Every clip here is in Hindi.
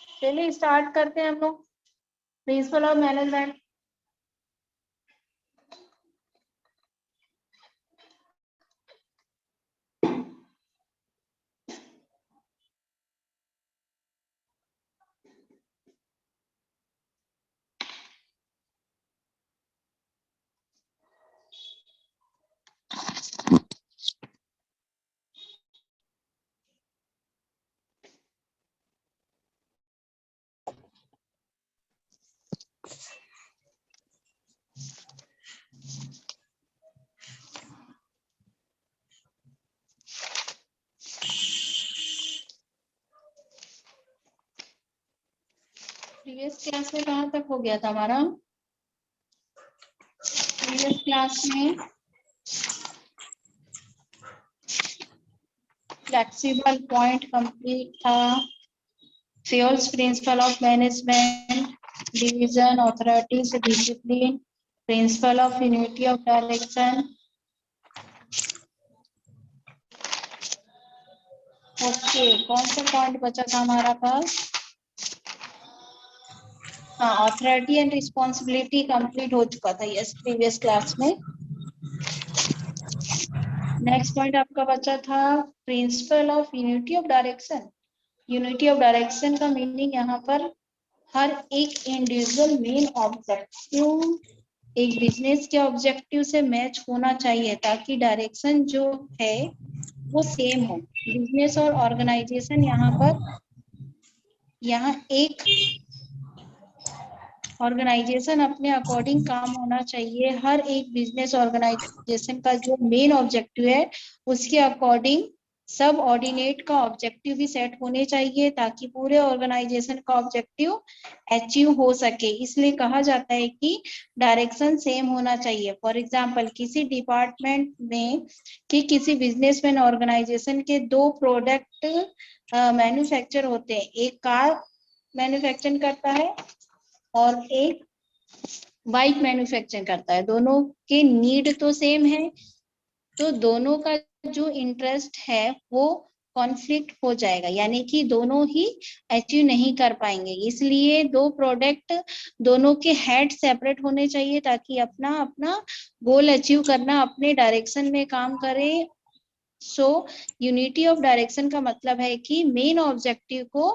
चलिए स्टार्ट करते हैं हम लोग principle of management. Previous class में कहाँ तक हो गया था हमारा? प्रीवियस क्लास में फ्लेक्सिबल पॉइंट कंप्लीट था, sales principle of management, division, authorities, discipline, principle of unity of direction. Okay, कौन सा पॉइंट बचा था हमारा पास? हाँ, ऑथोरिटी एंड रिस्पॉन्सिबिलिटी कंप्लीट हो चुका था यस प्रीवियस क्लास में। नेक्स्ट पॉइंट आपका बचा था principal of unity of direction. Unity of direction का मीनिंग यहाँ पर हर एक इंडिविजुअल मेन ऑब्जेक्टिव एक बिजनेस के ऑब्जेक्टिव से मैच होना चाहिए ताकि डायरेक्शन जो है वो सेम हो। बिजनेस और ऑर्गेनाइजेशन यहाँ एक ऑर्गेनाइजेशन अपने अकॉर्डिंग काम होना चाहिए। हर एक बिजनेस ऑर्गेनाइजेशन का जो मेन ऑब्जेक्टिव है उसके अकॉर्डिंग सब ऑर्डिनेट का ऑब्जेक्टिव भी सेट होने चाहिए ताकि पूरे ऑर्गेनाइजेशन का ऑब्जेक्टिव अचीव हो सके। इसलिए कहा जाता है कि डायरेक्शन सेम होना चाहिए। फॉर एग्जांपल, किसी डिपार्टमेंट में कि किसी बिजनेसमैन ऑर्गेनाइजेशन के दो प्रोडक्ट मैन्युफैक्चर होते हैं, एक कार मैन्युफैक्चरिंग करता है और एक बाइक मैन्युफैक्चरिंग करता है। दोनों के नीड तो सेम है, तो दोनों का जो इंटरेस्ट है वो कॉन्फ्लिक्ट हो जाएगा, यानी कि दोनों ही अचीव नहीं कर पाएंगे। इसलिए दो प्रोडक्ट दोनों के हेड सेपरेट होने चाहिए ताकि अपना अपना गोल अचीव करना अपने डायरेक्शन में काम करें। सो यूनिटी ऑफ डायरेक्शन का मतलब है कि मेन ऑब्जेक्टिव को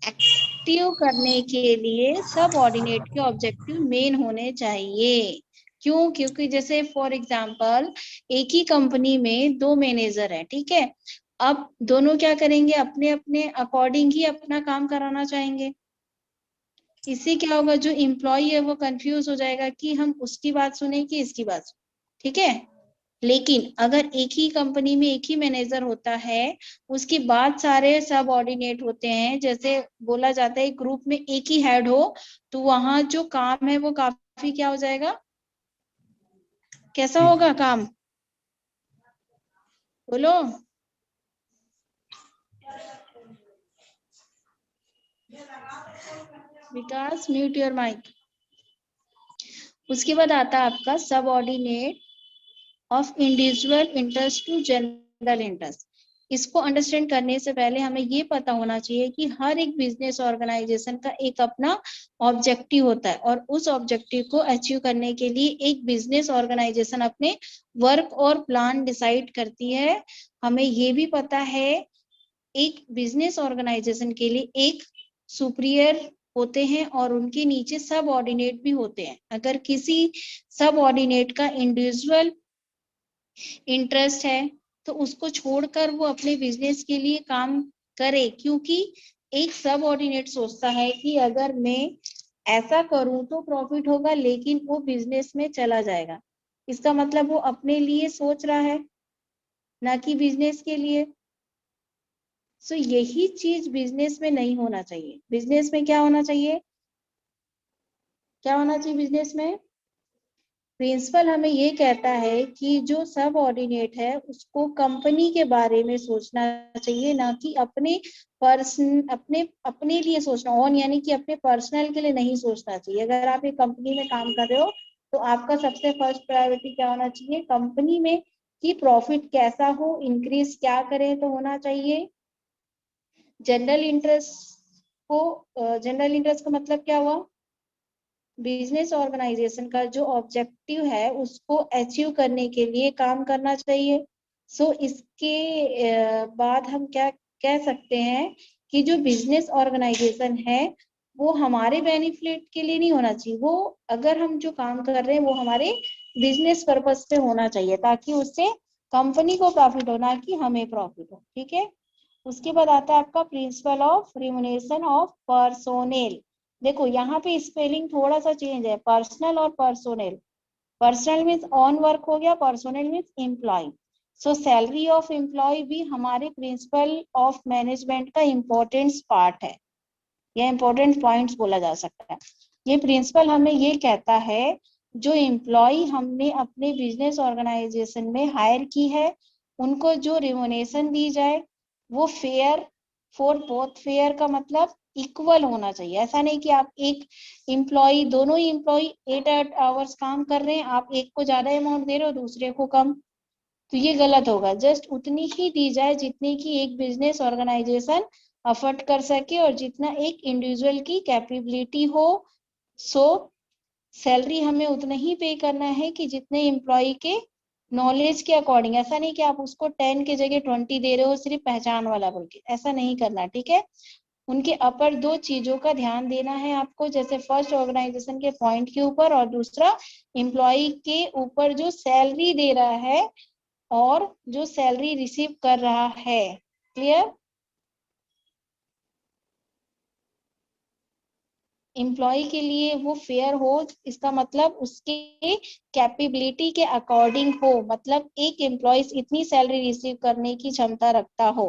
एक्टिव करने के लिए सब ऑर्डिनेट के ऑब्जेक्टिव मेन होने चाहिए। क्यों? क्योंकि जैसे फॉर एग्जांपल एक ही कंपनी में दो मैनेजर है, ठीक है। अब दोनों क्या करेंगे? अपने अपने अकॉर्डिंग ही अपना काम कराना चाहेंगे। इससे क्या होगा? जो एम्प्लॉय है वो कंफ्यूज हो जाएगा कि हम उसकी बात सुने कि इसकी बात सुने, ठीक है। लेकिन अगर एक ही कंपनी में एक ही मैनेजर होता है, उसके बाद सारे सब ऑर्डिनेट होते हैं, जैसे बोला जाता है ग्रुप में एक ही हेड हो, तो वहां जो काम है वो काफी क्या हो जाएगा? कैसा होगा काम? बोलो। Vikas, mute your mic. उसके बाद आता है आपका subordinate of individual interest to general interest. इसको अंडरस्टैंड करने से पहले हमें ये पता होना चाहिए कि हर एक बिजनेस ऑर्गेनाइजेशन का एक अपना ऑब्जेक्टिव होता है और उस ऑब्जेक्टिव को अचीव करने के लिए एक बिजनेस ऑर्गेनाइजेशन अपने वर्क और प्लान डिसाइड करती है। हमें ये भी पता है एक बिजनेस ऑर्गेनाइजेशन के लिए एक सुपीरियर होते हैं और उनके नीचे सब ऑर्डिनेट भी होते हैं। अगर किसी सब ऑर्डिनेट का इंडिविजुअल इंटरेस्ट है तो उसको छोड़कर वो अपने बिजनेस के लिए काम करे, क्योंकि एक सब ऑर्डिनेट सोचता है कि अगर मैं ऐसा करूं तो प्रॉफिट होगा, लेकिन वो बिजनेस में चला जाएगा। इसका मतलब वो अपने लिए सोच रहा है, ना कि बिजनेस के लिए। सो यही चीज बिजनेस में नहीं होना चाहिए। बिजनेस में क्या होना चाहिए? क्या होना चाहिए बिजनेस में? प्रिंसिपल हमें ये कहता है कि जो सब ऑर्डिनेट है उसको कंपनी के बारे में सोचना चाहिए, ना कि अपने अपने लिए सोचना। ऑन यानी कि अपने पर्सनल के लिए नहीं सोचना चाहिए। अगर आप एक कंपनी में काम कर रहे हो तो आपका सबसे फर्स्ट प्रायोरिटी क्या होना चाहिए? कंपनी में कि प्रॉफिट कैसा हो, इंक्रीज क्या करें तो होना चाहिए। जनरल इंटरेस्ट आपको जनरल इंटरेस्ट का मतलब क्या हुआ? बिजनेस ऑर्गेनाइजेशन का जो ऑब्जेक्टिव है उसको अचीव करने के लिए काम करना चाहिए। सो इसके बाद हम क्या कह सकते हैं कि जो बिजनेस ऑर्गेनाइजेशन है वो हमारे बेनिफिट के लिए नहीं होना चाहिए, वो अगर हम जो काम कर रहे हैं वो हमारे बिजनेस पर्पस पे होना चाहिए, ताकि उससे कंपनी को प्रॉफिट हो, ना कि हमें प्रॉफिट हो। ठीक है। उसके बाद आता है आपका principle of remuneration of personnel. देखो यहाँ पे स्पेलिंग थोड़ा सा चेंज है, पर्सनल और personnel. Personal means on work हो गया, personnel means employ. So salary of employ भी हमारे प्रिंसिपल ऑफ मैनेजमेंट का इम्पोर्टेंट पार्ट है, या इम्पोर्टेंट पॉइंट्स बोला जा सकता है। ये प्रिंसिपल हमें ये कहता है जो एम्प्लॉय हमने अपने बिजनेस ऑर्गेनाइजेशन में हायर की है उनको जो रिम्यूनरेशन दी जाए वो फेयर फॉर बोथ। फेयर का मतलब इक्वल होना चाहिए। ऐसा नहीं कि आप एक एम्प्लॉय, दोनों ही एम्प्लॉय 8 8 आवर्स काम कर रहे हैं, आप एक को ज्यादा अमाउंट दे रहे हो दूसरे को कम, तो ये गलत होगा। जस्ट उतनी ही दी जाए जितनी की एक बिजनेस ऑर्गेनाइजेशन अफोर्ड कर सके और जितना एक इंडिविजुअल की कैपेबिलिटी हो। सो सैलरी हमें उतना ही पे करना है कि जितने एम्प्लॉय के नॉलेज के अकॉर्डिंग। ऐसा नहीं कि आप उसको 10 के जगह 20 दे रहे हो सिर्फ पहचान वाला बोल के, ऐसा नहीं करना। ठीक है। उनके अपर दो चीजों का ध्यान देना है आपको, जैसे फर्स्ट ऑर्गेनाइजेशन के पॉइंट के ऊपर और दूसरा एम्प्लॉय के ऊपर जो सैलरी दे रहा है और जो सैलरी रिसीव कर रहा है। क्लियर? एम्प्लॉय के लिए वो फेयर हो, इसका मतलब उसके कैपेबिलिटी के अकॉर्डिंग हो, मतलब एक एम्प्लॉय इतनी सैलरी रिसीव करने की क्षमता रखता हो।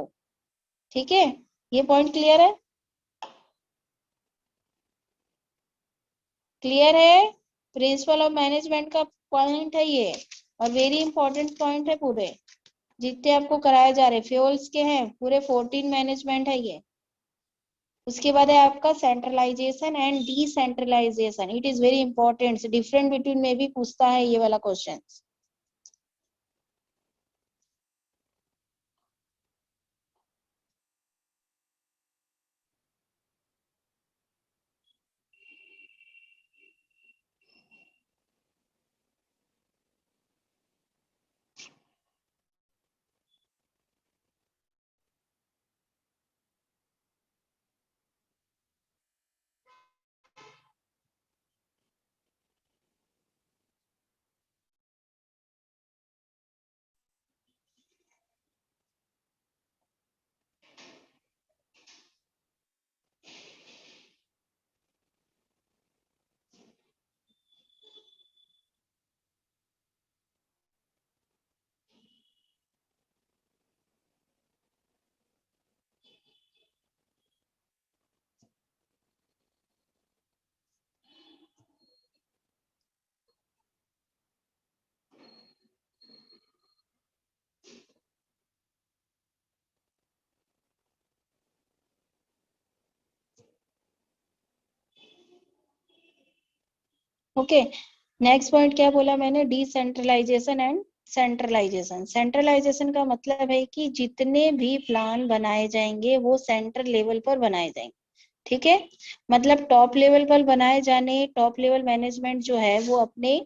ठीक है। ये पॉइंट क्लियर है? क्लियर है? प्रिंसिपल ऑफ मैनेजमेंट का पॉइंट है ये, और वेरी इंपॉर्टेंट पॉइंट है। पूरे जितने आपको कराए जा रहे फ्यूल्स के हैं पूरे 14 मैनेजमेंट है ये। उसके बाद है आपका centralisation and decentralisation. It is very important, different between में भी पूछता है ये वाला क्वेश्चन। ओके। नेक्स्ट पॉइंट क्या बोला मैंने? Decentralisation and centralisation. सेंट्रलाइजेशन का मतलब है कि जितने भी प्लान बनाए जाएंगे वो सेंट्रल लेवल पर बनाए जाएंगे। ठीक है। मतलब टॉप लेवल पर बनाए जाने, टॉप लेवल मैनेजमेंट जो है वो अपने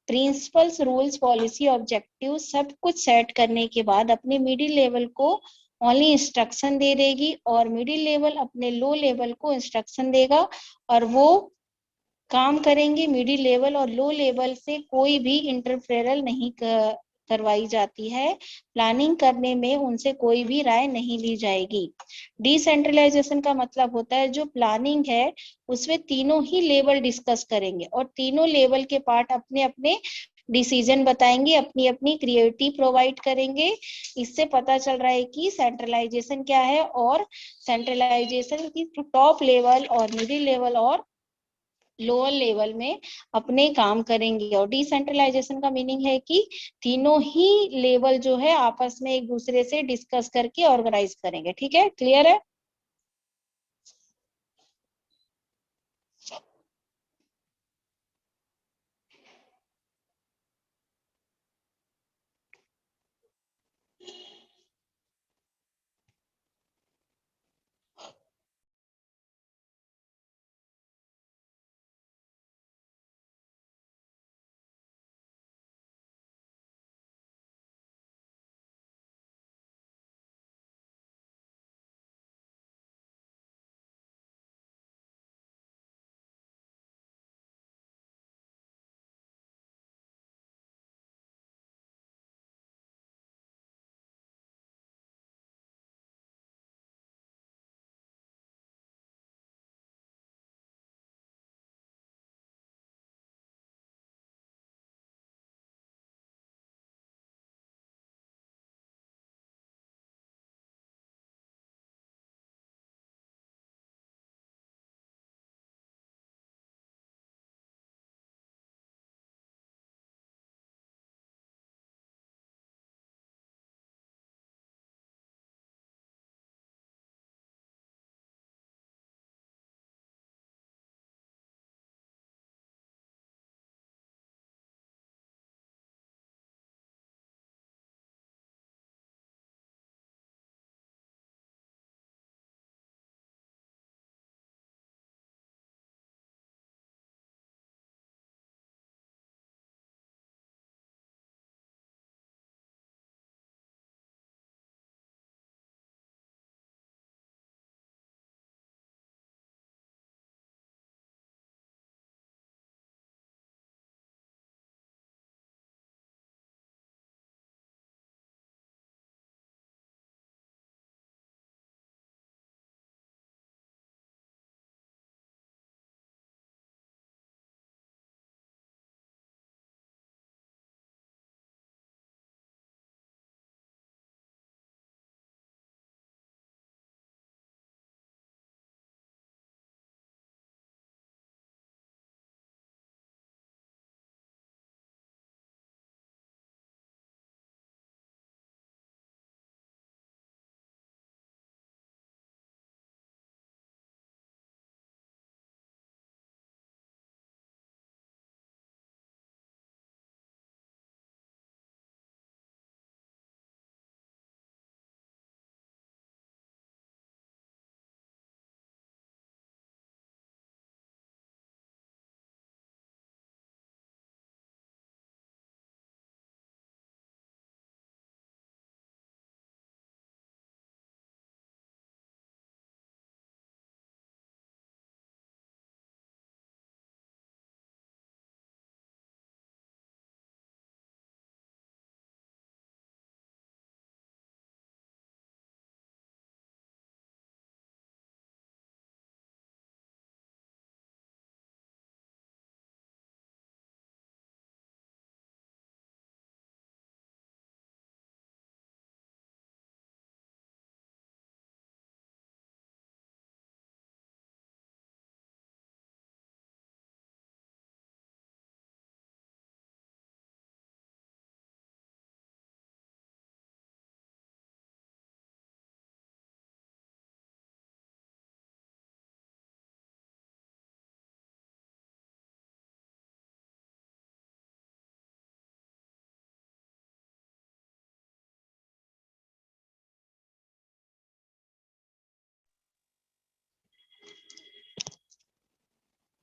प्रिंसिपल्स, रूल्स, पॉलिसी, ऑब्जेक्टिव सब कुछ सेट करने के बाद अपने मिडिल लेवल को ओनली इंस्ट्रक्शन दे देगी, और मिडिल लेवल अपने लो लेवल को इंस्ट्रक्शन देगा, और वो काम करेंगे। मिडिल लेवल और लो लेवल से कोई भी इंटरफेरल नहीं करवाई जाती है। प्लानिंग करने में उनसे कोई भी राय नहीं ली जाएगी। डिसेंट्रलाइजेशन का मतलब होता है जो प्लानिंग है उसमें तीनों ही लेवल डिस्कस करेंगे और तीनों लेवल के पार्ट अपने अपने डिसीजन बताएंगे, अपनी अपनी क्रिएटिव प्रोवाइड करेंगे। इससे पता चल रहा है कि सेंट्रलाइजेशन क्या है, और सेंट्रलाइजेशन की टॉप लेवल और मिडिल लेवल और लोअर लेवल में अपने काम करेंगे। और डिसेंट्रलाइजेशन का मीनिंग है कि तीनों ही लेवल जो है आपस में एक दूसरे से डिस्कस करके ऑर्गेनाइज करेंगे। ठीक है। क्लियर है?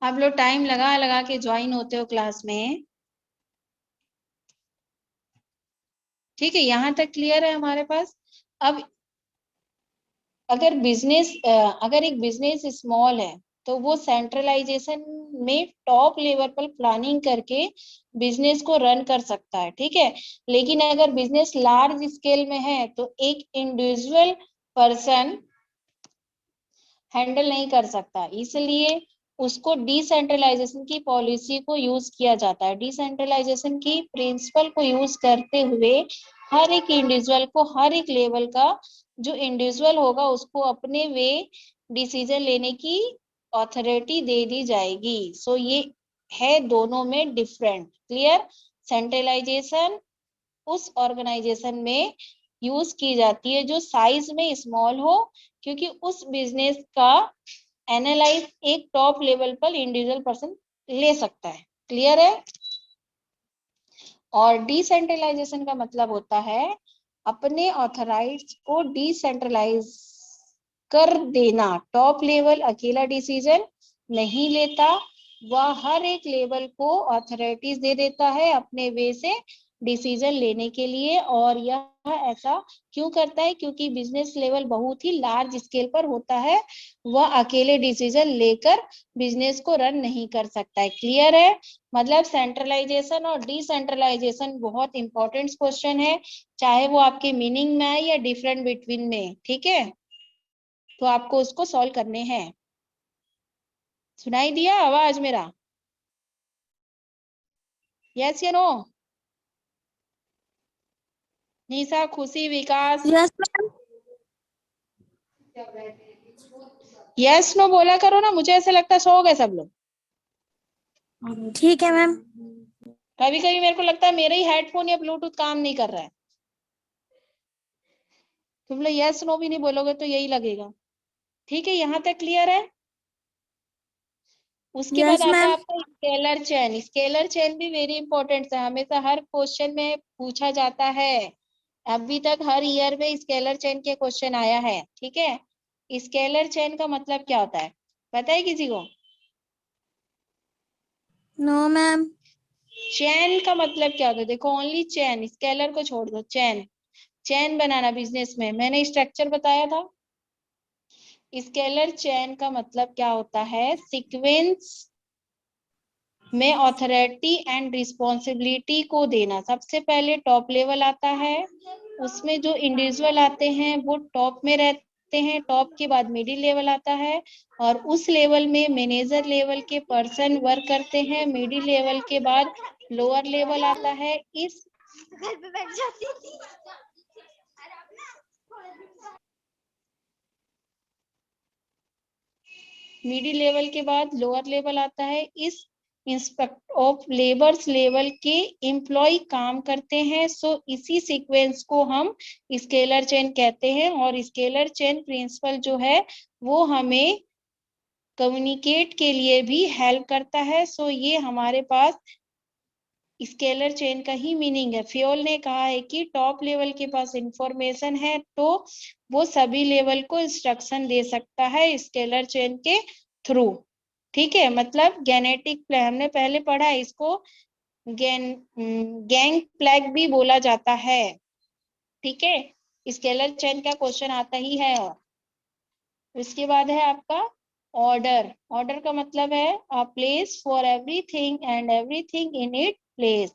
आप लोग टाइम लगा लगा के ज्वाइन होते हो क्लास में, ठीक है, यहाँ तक क्लियर है हमारे पास। अब अगर एक बिजनेस स्मॉल है तो वो सेंट्रलाइजेशन में टॉप लेवल पर प्लानिंग करके बिजनेस को रन कर सकता है, ठीक है। लेकिन अगर बिजनेस लार्ज स्केल में है तो एक इंडिविजुअल पर्सन हैंडल नहीं कर सकता, इसलिए उसको डिसेंट्रलाइजेशन की पॉलिसी को यूज किया जाता है। डिसेंट्रलाइजेशन की प्रिंसिपल को यूज करते हुए हर एक इंडिविजुअल को, हर एक लेवल का जो इंडिविजुअल होगा उसको अपने वे डिसीजन लेने की अथॉरिटी दे दी जाएगी। सो ये है दोनों में डिफरेंट, क्लियर। सेंट्रलाइजेशन उस ऑर्गेनाइजेशन में यूज की जाती है जो साइज में स्मॉल हो, क्योंकि उस बिजनेस का एनालाइज एक टॉप लेवल पर इंडिविजुअल पर्सन ले सकता है, क्लियर है। और डिसेंट्रलाइजेशन का मतलब होता है अपने ऑथराइज को डिसेंट्रलाइज कर देना। टॉप लेवल अकेला डिसीजन नहीं लेता, वह हर एक लेवल को ऑथोरिटीज दे देता है अपने वे से डिसीजन लेने के लिए। और यह ऐसा क्यों करता है? क्योंकि बिजनेस लेवल बहुत ही लार्ज स्केल पर होता है, वह अकेले डिसीजन लेकर बिजनेस को रन नहीं कर सकता है, क्लियर है। मतलब सेंट्रलाइजेशन और डिसेंट्रलाइजेशन बहुत इंपॉर्टेंट क्वेश्चन है, चाहे वो आपके मीनिंग में आए या डिफरेंट बिटवीन में, ठीक है। तो आपको उसको सॉल्व करने हैं। सुनाई दिया आवाज मेरा? यस या नो? निशा, खुशी, विकास, यस मैम। यस नो बोला करो ना, मुझे ऐसा लगता है सो गए सब लोग। ठीक है मैम। कभी कभी मेरे को लगता है मेरा ही हेडफोन या ब्लूटूथ काम नहीं कर रहा है। तुम लोग यस नो भी नहीं बोलोगे तो यही लगेगा, ठीक है। यहाँ तक क्लियर है। उसके बाद यस आता है मैम। आपका स्केलर चेन। स्केलर चेन भी वेरी इंपॉर्टेंट है, हमेशा हर क्वेश्चन में पूछा जाता है। अभी तक हर ईयर में स्केलर चेन के क्वेश्चन आया है, ठीक है। स्केलर चेन का मतलब क्या होता है, पता है किसी को? No ma'am. चेन का मतलब क्या होता है? देखो, ओनली चेन, स्केलर को छोड़ दो, चेन, चेन बनाना बिजनेस में, मैंने स्ट्रक्चर बताया था। स्केलर चेन का मतलब क्या होता है? सीक्वेंस में ऑथोरिटी एंड रिस्पॉन्सिबिलिटी को देना। सबसे पहले टॉप लेवल आता है, उसमें जो इंडिविजुअल आते हैं वो टॉप में रहते हैं, टॉप के बाद मिडिल लेवल आता है, और उस लेवल में मैनेजर लेवल के पर्सन वर्क करते हैं। मिडिल लेवल के बाद लोअर लेवल आता है। इस घर पे बैठ जाती थी। मिडिल लेवल के बाद लोअर लेवल आता है। इस इंस्पेक्टर ऑफ लेबर्स लेवल के एम्प्लॉय काम करते हैं। सो इसी सीक्वेंस को हम स्केलर चेन कहते हैं। और स्केलर चेन प्रिंसिपल जो है वो हमें कम्युनिकेट के लिए भी हेल्प करता है। सो ये हमारे पास स्केलर चेन का ही मीनिंग है। फ्योल ने कहा है कि टॉप लेवल के पास इंफॉर्मेशन है तो वो सभी लेवल को इंस्ट्रक्शन दे सकता है स्केलर चेन के थ्रू, ठीक है। मतलब गेनेटिक प्लैग हमने पहले पढ़ा है, इसको गैंग प्लैग भी बोला जाता है, ठीक है। स्केलर चेन का क्वेश्चन आता ही है। और उसके बाद है आपका ऑर्डर। ऑर्डर का मतलब है a place for everything and everything in it place.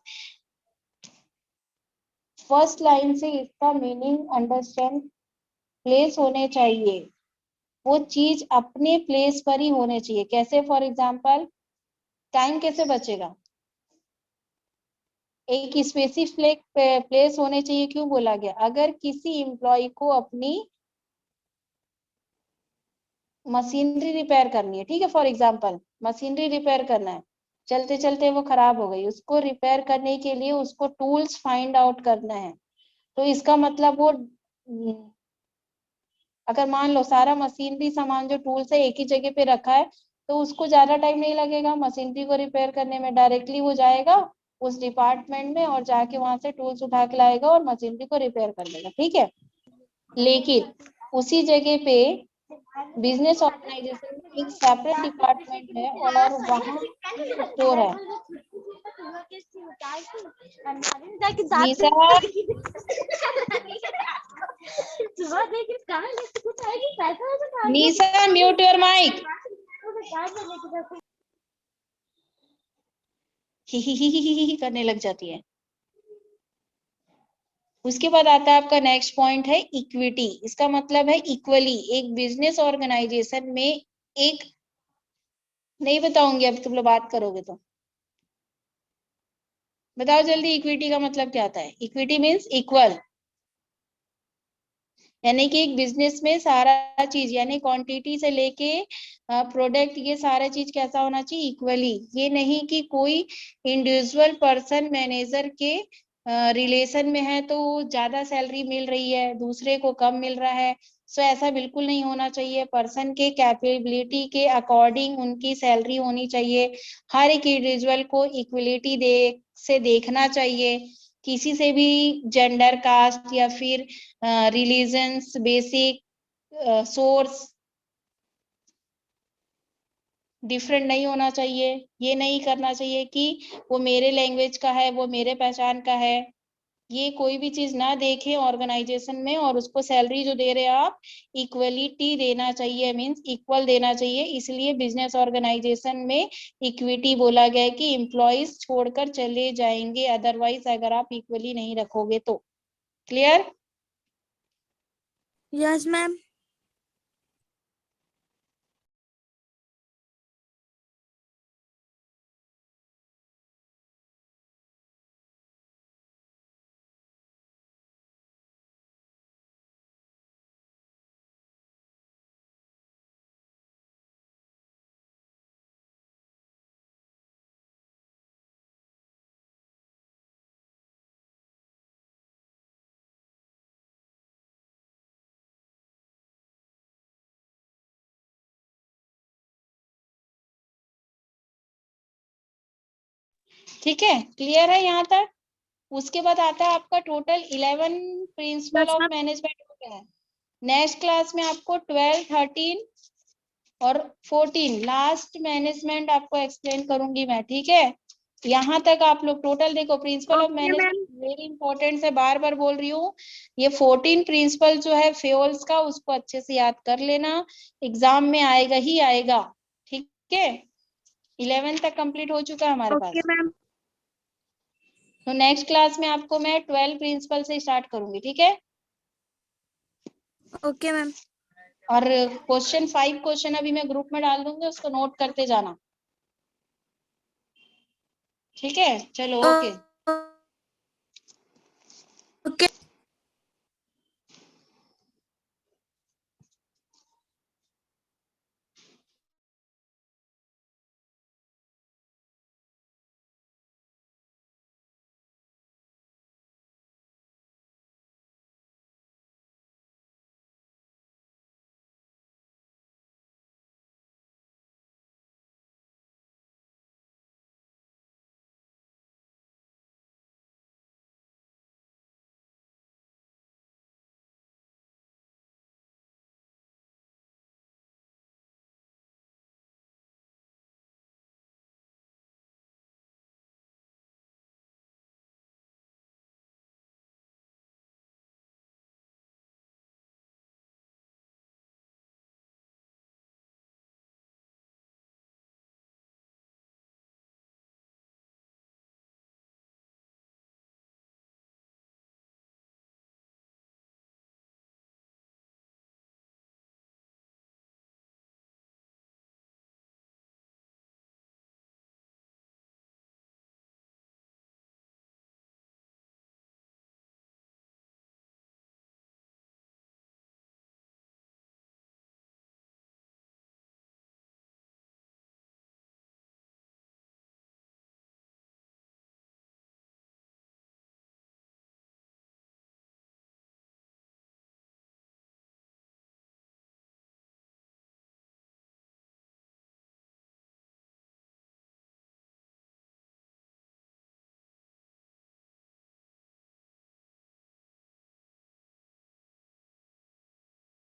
First line से इसका मीनिंग अंडरस्टैंड, प्लेस होने चाहिए, वो चीज अपने प्लेस पर ही होने चाहिए। कैसे? फॉर एग्जांपल, टाइम कैसे बचेगा? एक स्पेसिफिक प्लेस होने चाहिए, क्यों बोला गया? अगर किसी एम्प्लॉय को अपनी मशीनरी रिपेयर करनी है, ठीक है, फॉर एग्जांपल मशीनरी रिपेयर करना है, चलते चलते वो खराब हो गई, उसको रिपेयर करने के लिए उसको टूल्स फाइंड आउट करना है। तो इसका मतलब वो अगर मान लो सारा मशीनरी सामान जो टूल्स है एक ही जगह पे रखा है तो उसको ज्यादा टाइम नहीं लगेगा मशीनरी को रिपेयर करने में। डायरेक्टली वो जाएगा उस डिपार्टमेंट में और जाके वहां से टूल्स उठा के लाएगा और मशीनरी को रिपेयर कर देगा, ठीक है। लेकिन उसी जगह पे बिजनेस ऑर्गेनाइजेशन में एक सेपरेट डिपार्टमेंट है और वहाँ स्टोर है। निशा, निशा म्यूट योर माइक। ही करने लग जाती है। उसके बाद आता है आपका नेक्स्ट पॉइंट है इक्विटी। इसका मतलब है इक्वली। एक बिजनेस ऑर्गेनाइजेशन में एक, नहीं बताऊंगी अब, तुम लोग बात करोगे तो बताओ जल्दी, इक्विटी का मतलब क्या आता है? इक्विटी मीन्स इक्वल, यानी कि एक बिजनेस में सारा चीज, यानी क्वांटिटी से लेके प्रोडक्ट, ये सारा चीज कैसा होना चाहिए? इक्वली। ये नहीं कि कोई इंडिविजुअल पर्सन मैनेजर के रिलेशन में है तो ज्यादा सैलरी मिल रही है, दूसरे को कम मिल रहा है। सो ऐसा बिल्कुल नहीं होना चाहिए। पर्सन के कैपेबिलिटी के अकॉर्डिंग उनकी सैलरी होनी चाहिए। हर एक इंडिविजुअल को इक्वलिटी से देखना चाहिए। किसी से भी जेंडर, कास्ट या फिर रिलीजन्स, बेसिक सोर्स डिफरेंट नहीं होना चाहिए। ये नहीं करना चाहिए कि वो मेरे लैंग्वेज का है, वो मेरे पहचान का है। ये कोई भी चीज ना देखें ऑर्गेनाइजेशन में, और उसको सैलरी जो दे रहे हैं आप, इक्वलिटी देना चाहिए, मींस इक्वल देना चाहिए। इसलिए बिजनेस ऑर्गेनाइजेशन में इक्विटी बोला गया है कि एम्प्लॉइज छोड़कर चले जाएंगे अदरवाइज, अगर आप इक्वली नहीं रखोगे तो। क्लियर? Yes ma'am. ठीक है, क्लियर है यहाँ तक? उसके बाद आता है आपका total 11 principle yes of ma'am. Management हो गया है। नेक्स्ट क्लास में आपको 12, 13 और 14 लास्ट मैनेजमेंट आपको एक्सप्लेन करूंगी मैं, ठीक है? यहाँ तक आप लोग टोटल देखो, principle of okay management ma'am. Very important है, बार बार बोल रही हूँ। ये 14 प्रिंसिपल जो है फ्यूल्स का, उसको अच्छे से याद कर लेना, एग्जाम में आएगा ही आएगा। ठीक है, 11 तक कंप्लीट हो चुका है हमारे ओके पास। मैम। तो नेक्स्ट क्लास में आपको मैं 12 प्रिंसिपल से स्टार्ट करूंगी, ठीक है? Okay ma'am. और क्वेश्चन 5 क्वेश्चन अभी मैं ग्रुप में डाल दूंगी, उसको नोट करते जाना। ठीक है, चलो ओके। ओके।